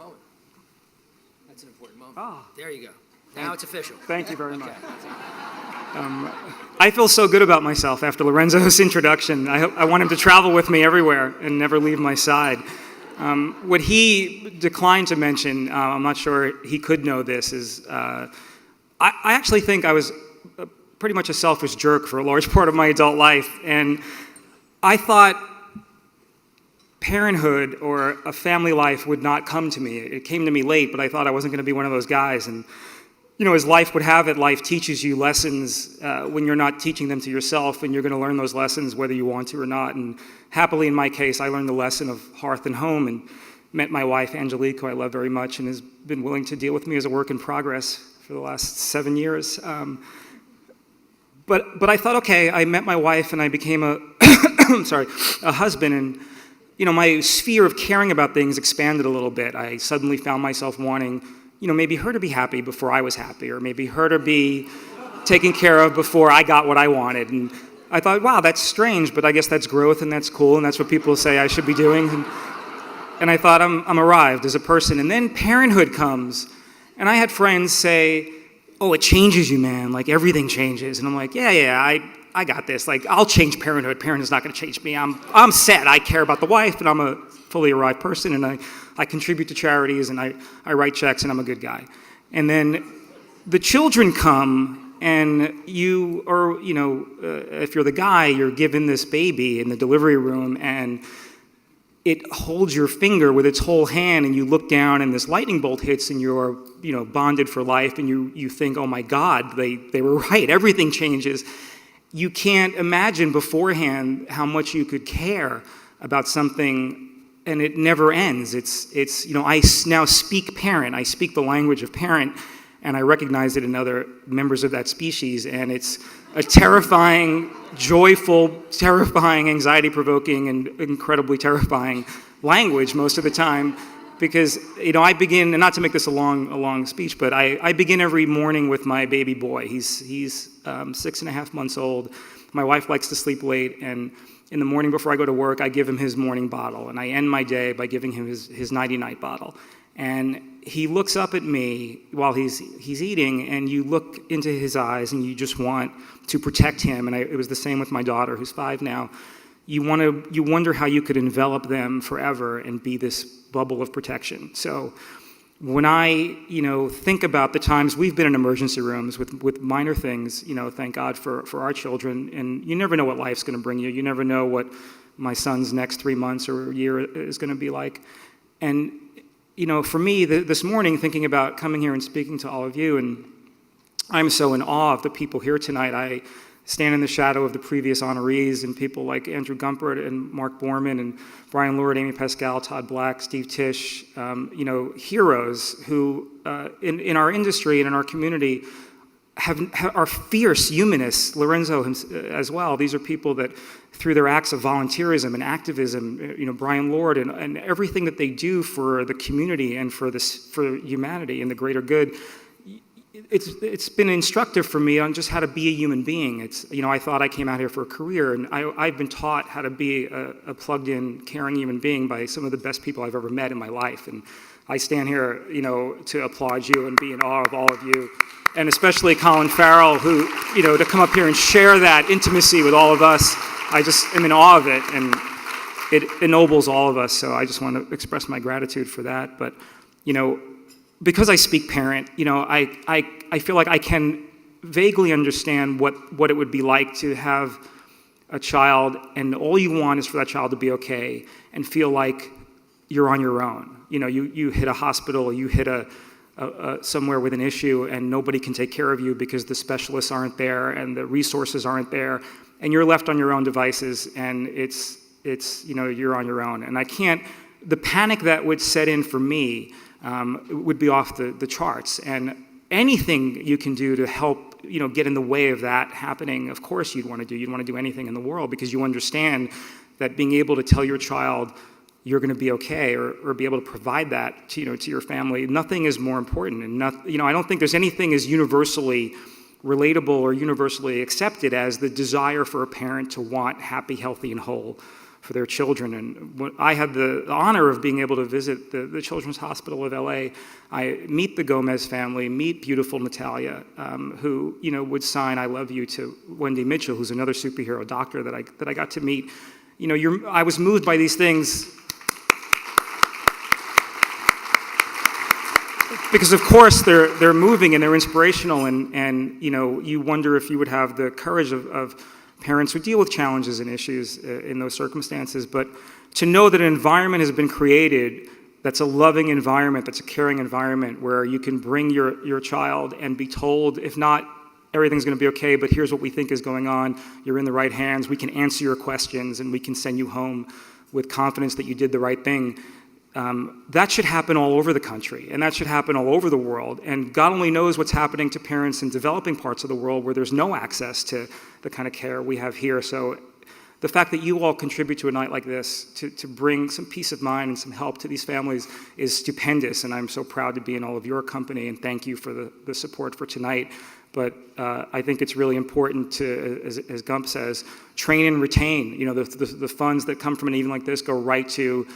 moment. That's an important moment. Ah. There you go. Now it's official. Thank you very much. Okay. I feel so good about myself after Lorenzo's introduction. I want him to travel with me everywhere and never leave my side. What he declined to mention, I'm not sure he could know this, is I actually think I was pretty much a selfish jerk for a large part of my adult life. And I thought parenthood or a family life would not come to me. It came to me late, but I thought I wasn't going to be one of those guys. And as life would have it, life teaches you lessons when you're not teaching them to yourself, and you're going to learn those lessons whether you want to or not. And happily, in my case, I learned the lesson of hearth and home and met my wife, Angelique, who I love very much, and has been willing to deal with me as a work in progress for the last 7 years. But I thought, okay, I met my wife and I became a husband, and my sphere of caring about things expanded a little bit. I suddenly found myself wanting maybe her to be happy before I was happy, or maybe her to be taken care of before I got what I wanted. And I thought, wow, that's strange, but I guess that's growth, and that's cool, and that's what people say I should be doing. And I thought, I'm arrived as a person. And then parenthood comes, and I had friends say, oh, it changes you, man, like everything changes. And I'm like, yeah, I got this. Like, I'll change parenthood. Parenthood's not gonna change me. I'm set. I care about the wife, and I'm a fully arrived person, and I contribute to charities, and I write checks, and I'm a good guy. And then the children come, and you are, if you're the guy, you're given this baby in the delivery room, and it holds your finger with its whole hand, and you look down, and this lightning bolt hits, and you're, bonded for life, and you think, oh my God, they were right, everything changes. You can't imagine beforehand how much you could care about something, and it never ends. It's I now speak parent. I speak the language of parent, and I recognize it in other members of that species, and it's a terrifying, joyful, terrifying, anxiety-provoking, and incredibly terrifying language most of the time, because I begin, and not to make this a long speech, but I begin every morning with my baby boy. He's 6.5 months old. My wife likes to sleep late, and in the morning before I go to work, I give him his morning bottle, and I end my day by giving him his nighty-night bottle. And he looks up at me while he's eating, and you look into his eyes, and you just want to protect him. And it was the same with my daughter, who's 5 now. You wonder how you could envelop them forever and be this bubble of protection. So when I, think about the times we've been in emergency rooms with minor things, thank God for our children, and you never know what life's going to bring you. You never know what my son's next 3 months or year is going to be like. And, for me, this morning, thinking about coming here and speaking to all of you, and I'm so in awe of the people here tonight. I stand in the shadow of the previous honorees and people like Andrew Gumpert and Mark Borman and Brian Lord, Amy Pascal, Todd Black, Steve Tisch, heroes who in our industry and in our community are fierce humanists, Lorenzo as well. These are people that through their acts of volunteerism and activism, Brian Lord and everything that they do for the community and for humanity and the greater good, it's been instructive for me on just how to be a human being. I thought I came out here for a career, and I've been taught how to be a plugged-in, caring human being by some of the best people I've ever met in my life. And I stand here, to applaud you and be in awe of all of you, and especially Colin Farrell, who, to come up here and share that intimacy with all of us. I just am in awe of it, and it ennobles all of us. So I just want to express my gratitude for that. But, because I speak parent, I feel like I can vaguely understand what it would be like to have a child, and all you want is for that child to be okay and feel like you're on your own. You hit a hospital, you hit somewhere with an issue, and nobody can take care of you because the specialists aren't there and the resources aren't there, and you're left on your own devices, and it's you're on your own. And the panic that would set in for me would be off the charts. And anything you can do to help, get in the way of that happening, of course you'd want to do. You'd want to do anything in the world because you understand that being able to tell your child you're going to be okay, or be able to provide that to your family, nothing is more important. And I don't think there's anything as universally relatable or universally accepted as the desire for a parent to want happy, healthy, and whole for their children. And I had the honor of being able to visit the Children's Hospital of LA. I meet the Gomez family, meet beautiful Natalia, who would sign "I love you" to Wendy Mitchell, who's another superhero doctor that I got to meet. I was moved by these things because, of course, they're moving and they're inspirational, and you wonder if you would have the courage of parents who deal with challenges and issues in those circumstances. But to know that an environment has been created that's a loving environment, that's a caring environment, where you can bring your child and be told, if not everything's going to be okay, but here's what we think is going on, you're in the right hands, we can answer your questions, and we can send you home with confidence that you did the right thing. That should happen all over the country, and that should happen all over the world. And God only knows what's happening to parents in developing parts of the world where there's no access to the kind of care we have here. So the fact that you all contribute to a night like this to bring some peace of mind and some help to these families is stupendous, and I'm so proud to be in all of your company, and thank you for the support for tonight. But I think it's really important to, as Gump says, train and retain. The funds that come from an evening like this go right to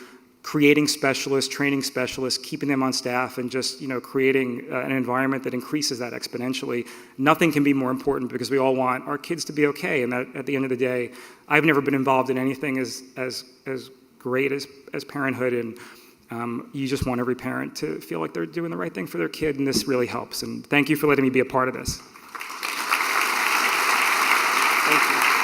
creating specialists, training specialists, keeping them on staff, and just creating an environment that increases that exponentially. Nothing can be more important, because we all want our kids to be okay. And that, at the end of the day, I've never been involved in anything as great as parenthood, and you just want every parent to feel like they're doing the right thing for their kid, and this really helps. And thank you for letting me be a part of this. Thank you.